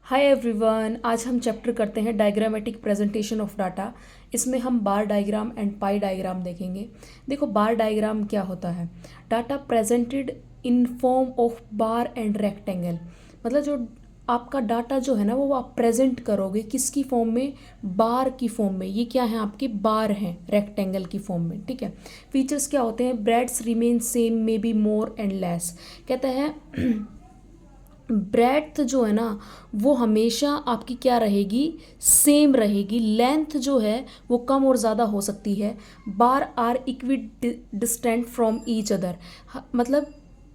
Hi everyone, आज हम chapter करते हैं डायग्रामेटिक प्रेजेंटेशन ऑफ डाटा। इसमें हम बार डायग्राम एंड पाई डायग्राम देखेंगे। देखो, बार डायग्राम क्या होता है? Data presented in form of bar and rectangle. मतलब जो आपका डाटा जो है ना वो आप प्रेजेंट करोगे किसकी फॉर्म में? बार की फॉर्म में। ये क्या है? आपके बार हैं रेक्टेंगल की फॉर्म में। ठीक है। फीचर्स क्या होते हैं? Breads remain same, may be more and less. कहते हैं ब्रेड्थ जो है ना वो हमेशा आपकी क्या रहेगी? सेम रहेगी। लेंथ जो है वो कम और ज़्यादा हो सकती है। Bar are equidistant from each other. मतलब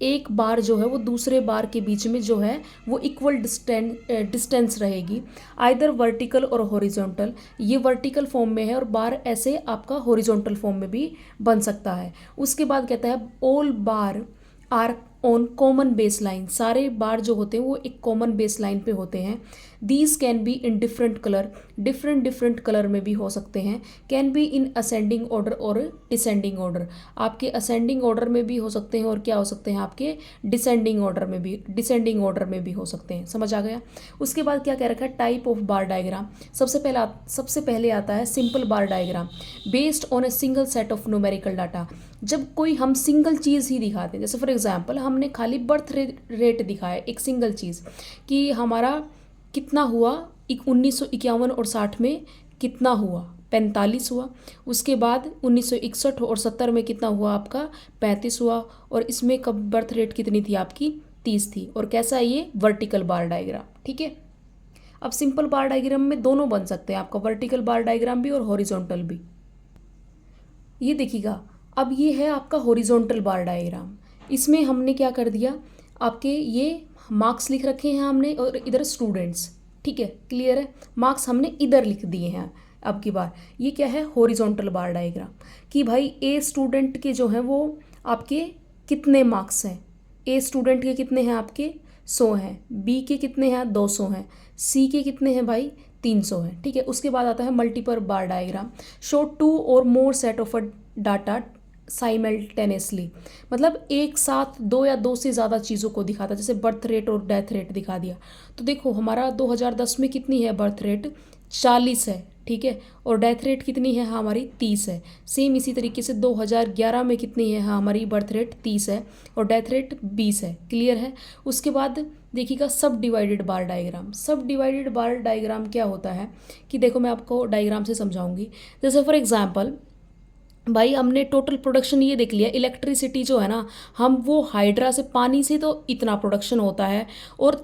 एक बार जो है वो दूसरे बार के बीच में जो है वो इक्वल डिस्टेंस रहेगी। आइदर वर्टिकल और हॉरिजॉन्टल। ये वर्टिकल फॉर्म में है और बार ऐसे आपका हॉरिजॉन्टल फॉर्म में भी बन सकता है। उसके बाद कहता है all bar are on common base line. सारे बार जो होते हैं वो एक कॉमन बेस लाइन पे होते हैं। These can be in different colour. Different colour में भी हो सकते हैं। Can be in ascending order और डिसेंडिंग ऑर्डर। आपके असेंडिंग ऑर्डर में भी हो सकते हैं और क्या हो सकते हैं? आपके डिसेंडिंग ऑर्डर में भी हो सकते हैं। समझ आ गया? उसके बाद क्या कह रखा है? Type of bar diagram. सबसे पहले आता है simple bar diagram based on a single set of numerical data. जब कोई हम सिंगल चीज़ ही दिखाते हैं, जैसे फॉर एग्जांपल हमने खाली बर्थ रेट दिखाया, एक सिंगल चीज़ कि हमारा कितना हुआ 1951 और 60 में कितना हुआ? 45 हुआ। उसके बाद 1961 और 70 में कितना हुआ? आपका 35 हुआ। और इसमें कब बर्थ रेट कितनी थी? आपकी 30 थी। और कैसा है ये? Vertical bar diagram. ठीक है। अब सिंपल बार डायग्राम में दोनों बन सकते हैं, आपका वर्टिकल बार डायग्राम भी और हॉरिजॉन्टल भी। ये देखिएगा, अब ये है आपका हॉरिजॉन्टल बार डायग्राम। इसमें हमने क्या कर दिया? आपके ये मार्क्स लिख रखे हैं हमने और इधर स्टूडेंट्स। ठीक है, क्लियर है? मार्क्स हमने इधर लिख दिए हैं। अब की बार ये क्या है? हॉरिजॉन्टल बार डायग्राम कि भाई ए स्टूडेंट के जो हैं वो आपके कितने मार्क्स हैं? ए स्टूडेंट के कितने हैं? आपके 100 हैं। बी के कितने हैं? 200 हैं। सी के कितने हैं भाई? 300 हैं। ठीक है। उसके बाद आता है multiple bar diagram. Show 2 or more set of a data simultaneously. मतलब एक साथ दो या दो से ज़्यादा चीज़ों को दिखाता है। जैसे बर्थ रेट और डेथ रेट दिखा दिया। तो देखो हमारा 2010 में कितनी है बर्थ रेट? 40 है। ठीक है। और डेथ रेट कितनी है? हमारी 30 है। सेम इसी तरीके से 2011 में कितनी है? हमारी बर्थ रेट 30 है और डेथ रेट 20 है। क्लियर है? उसके बाद देखिएगा सब डिवाइडेड बार डायग्राम। सब डिवाइडेड बार डायग्राम क्या होता है कि देखो मैं आपको डायग्राम से समझाऊंगी। जैसे फॉर एग्जाम्पल भाई हमने टोटल प्रोडक्शन ये देख लिया। इलेक्ट्रिसिटी जो है ना, हम वो हाइड्रा से पानी से तो इतना प्रोडक्शन होता है और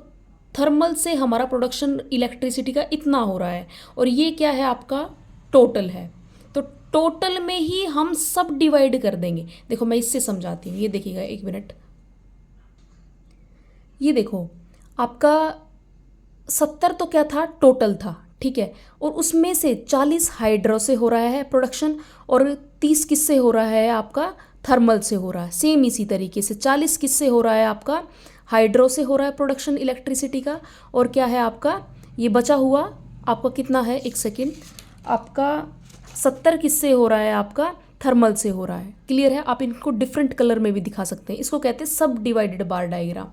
थर्मल से हमारा प्रोडक्शन इलेक्ट्रिसिटी का इतना हो रहा है। और ये क्या है? आपका टोटल है। तो टोटल में ही हम सब डिवाइड कर देंगे। देखो मैं इससे समझाती हूँ। ये देखिएगा, एक मिनट। ये देखो आपका 70 तो क्या था? टोटल था। ठीक है। और उसमें से 40 हाइड्रो से हो रहा है प्रोडक्शन और 30 किससे हो रहा है? आपका थर्मल से हो रहा है। सेम इसी तरीके से 40 किससे हो रहा है? आपका हाइड्रो से हो रहा है प्रोडक्शन इलेक्ट्रिसिटी का। और क्या है आपका ये बचा हुआ? आपका कितना है? एक सेकेंड। आपका 70 किससे हो रहा है? आपका थर्मल से हो रहा है। क्लियर है? आप इनको डिफरेंट कलर में भी दिखा सकते हैं। इसको कहते हैं सब डिवाइडेड बार डायग्राम।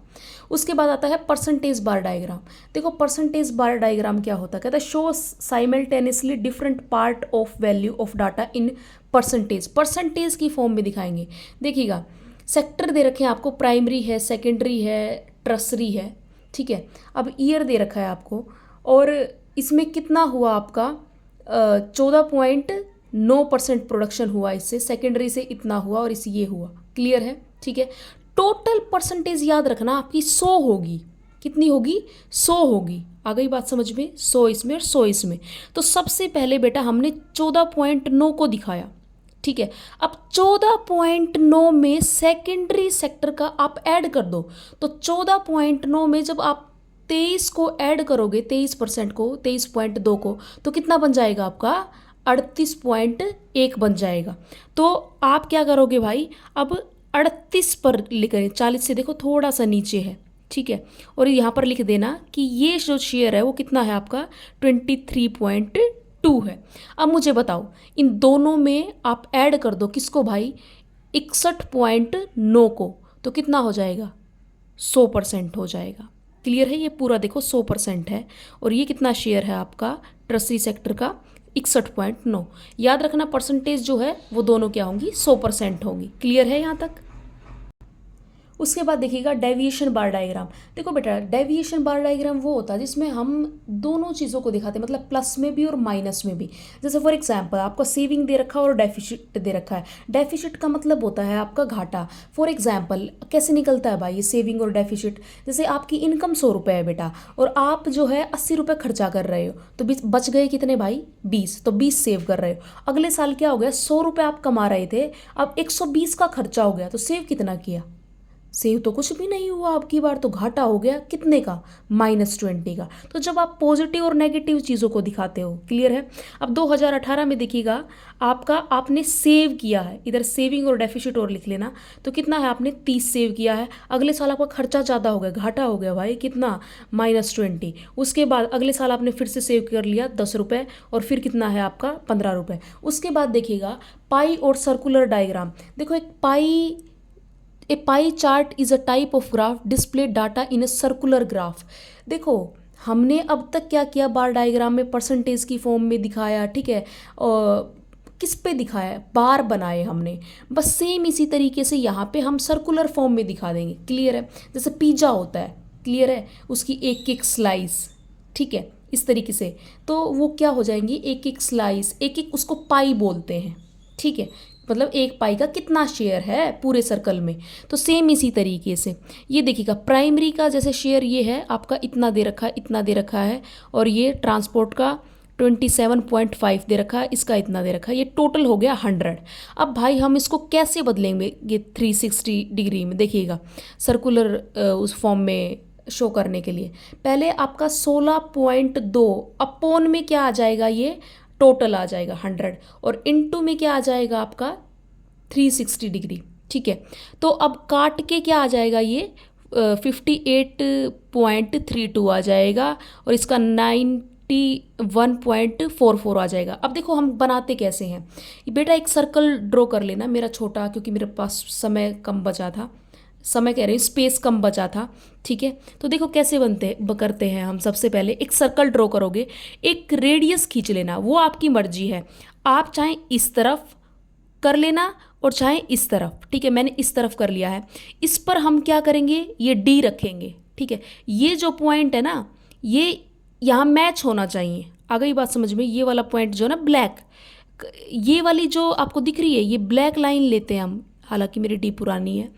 उसके बाद आता है परसेंटेज बार डायग्राम। देखो परसेंटेज बार डायग्राम क्या होता है? कहता है show simultaneously different part of value of data in percentage. Percentage की फॉर्म में दिखाएंगे। देखिएगा सेक्टर दे रखे हैं आपको, प्राइमरी है, सेकेंडरी है, टर्सरी है। ठीक है। अब ईयर दे रखा है आपको और इसमें कितना हुआ आपका? 14.9% प्रोडक्शन हुआ इससे। सेकेंडरी से इतना हुआ और इस ये हुआ। क्लियर है? ठीक है। टोटल परसेंटेज याद रखना आपकी 100 होगी। कितनी होगी? 100 होगी। आ गई बात समझ में? 100 इसमें और 100 इसमें। तो सबसे पहले बेटा हमने 14.9 को दिखाया। ठीक है। अब 14.9 में सेकेंडरी सेक्टर का आप ऐड कर दो। तो 14.9 में जब आप 23 को ऐड करोगे, 23% को, 23.2 को, तो कितना बन जाएगा आपका? 38.1 बन जाएगा। तो आप क्या करोगे भाई? अब 38 पर लिखें। 40 से देखो थोड़ा सा नीचे है। ठीक है। और यहाँ पर लिख देना कि ये जो शेयर है वो कितना है आपका? 23.2 है। अब मुझे बताओ इन दोनों में आप ऐड कर दो किसको भाई? 61.9 को। तो कितना हो जाएगा? 100% हो जाएगा। क्लियर है? ये पूरा देखो 100% है और ये कितना शेयर है आपका ट्रस्टी सेक्टर का 61.9। याद रखना परसेंटेज जो है वो दोनों क्या होंगी 100% होंगी। क्लियर है यहाँ तक? उसके बाद देखिएगा डेविएशन बार डायग्राम। देखो बेटा डेविएशन बार डायग्राम वो होता है जिसमें हम दोनों चीज़ों को दिखाते हैं, मतलब प्लस में भी और माइनस में भी। जैसे फॉर एग्जांपल आपका सेविंग दे रखा है और डेफिसिट दे रखा है। डेफिसिट का मतलब होता है आपका घाटा। फॉर एग्जांपल कैसे निकलता है भाई ये सेविंग और डेफिसिट? जैसे आपकी इनकम 100 रुपये है बेटा और आप जो है 80 रुपये खर्चा कर रहे हो, तो बच गए कितने भाई 20, तो 20 सेव कर रहे हो। अगले साल क्या हो गया 100 रुपये आप कमा रहे थे, अब 120 का खर्चा हो गया, तो सेव कितना किया? सेव तो कुछ भी नहीं हुआ, आपकी बार तो घाटा हो गया कितने का -20 का। तो जब आप पॉजिटिव और नेगेटिव चीज़ों को दिखाते हो। क्लियर है? अब 2018 में देखिएगा आपने सेव किया है, इधर सेविंग और डेफिसिट और लिख लेना, तो कितना है आपने 30 सेव किया है। अगले साल आपका खर्चा ज़्यादा हो गया, घाटा हो गया भाई कितना -20। उसके बाद अगले साल आपने फिर से सेव कर लिया 10 रुपये और फिर कितना है आपका 15 रुपये। उसके बाद देखिएगा पाई और सर्कुलर डायग्राम। देखो a pie chart is a type of graph display data in a circular graph. देखो हमने अब तक क्या किया, बार डायग्राम में परसेंटेज की फॉर्म में दिखाया, ठीक है, और किस पे दिखाया, बार बनाए हमने। बस सेम इसी तरीके से यहाँ पे हम सर्कुलर फॉर्म में दिखा देंगे। क्लियर है? जैसे पिज़्ज़ा होता है, क्लियर है, उसकी एक एक स्लाइस, ठीक है, इस तरीके से, तो वो क्या हो जाएंगी एक एक स्लाइस, एक एक, उसको पाई बोलते हैं, ठीक है, मतलब एक पाई का कितना शेयर है पूरे सर्कल में। तो सेम इसी तरीके से ये देखिएगा प्राइमरी का जैसे शेयर ये है आपका इतना दे रखा है, इतना दे रखा है, और ये ट्रांसपोर्ट का 27.5 दे रखा है, इसका इतना दे रखा है, ये टोटल हो गया 100। अब भाई हम इसको कैसे बदलेंगे ये 360 डिग्री में? देखिएगा सर्कुलर उस फॉर्म में शो करने के लिए पहले आपका 16.2 अपॉन में क्या आ जाएगा, ये टोटल आ जाएगा 100, और इनटू में क्या आ जाएगा आपका 360 डिग्री, ठीक है। तो अब काट के क्या आ जाएगा, ये 58.32 आ जाएगा और इसका 91.44 आ जाएगा। अब देखो हम बनाते कैसे हैं बेटा, एक सर्कल ड्रॉ कर लेना मेरा छोटा, क्योंकि मेरे पास समय कम बचा था, समय कह रही हूँ स्पेस कम बचा था, ठीक है। तो देखो कैसे करते हैं हम। सबसे पहले एक सर्कल ड्रॉ करोगे, एक रेडियस खींच लेना, वो आपकी मर्जी है, आप चाहे इस तरफ कर लेना और चाहे इस तरफ, ठीक है। मैंने इस तरफ कर लिया है। इस पर हम क्या करेंगे, ये डी रखेंगे, ठीक है। ये जो पॉइंट है ना, ये यहाँ मैच होना चाहिए। आ गई बात समझ में? ये वाला पॉइंट जो है ना ब्लैक, ये वाली जो आपको दिख रही है, ये ब्लैक लाइन लेते हैं हम, हालांकि मेरी डी पुरानी है,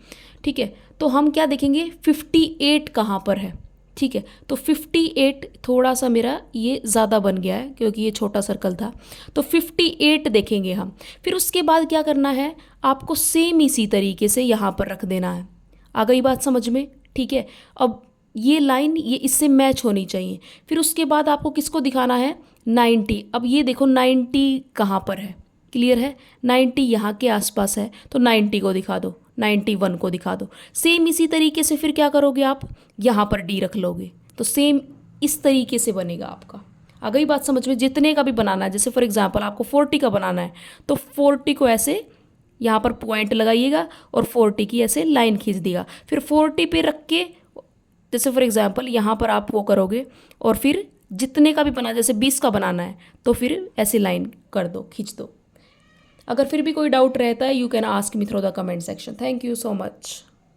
ठीक है। तो हम क्या देखेंगे 58 कहाँ पर है, ठीक है। तो 58 थोड़ा सा मेरा ये ज़्यादा बन गया है क्योंकि ये छोटा सर्कल था, तो 58 देखेंगे हम। फिर उसके बाद क्या करना है, आपको सेम इसी तरीके से यहाँ पर रख देना है। आ गई बात समझ में? ठीक है। अब ये लाइन ये इससे मैच होनी चाहिए। फिर उसके बाद आपको किसको दिखाना है, 90। अब ये देखो 90 कहाँ पर है, क्लियर है, 90 यहाँ के आसपास है, तो 90 को दिखा दो, 91 को दिखा दो। सेम इसी तरीके से फिर क्या करोगे आप, यहाँ पर डी रख लोगे, तो सेम इस तरीके से बनेगा आपका। आ गई बात समझ में? जितने का भी बनाना है, जैसे फॉर एग्जांपल आपको 40 का बनाना है, तो 40 को ऐसे यहाँ पर पॉइंट लगाइएगा और 40 की ऐसे लाइन खींच दिया। फिर 40 पे रख के जैसे फॉर एग्जांपल यहाँ पर आप वो करोगे, और फिर जितने का भी बना, जैसे 20 का बनाना है तो फिर ऐसे लाइन कर दो, खींच दो। अगर फिर भी कोई डाउट रहता है, you can ask me through the comment section. Thank you so much.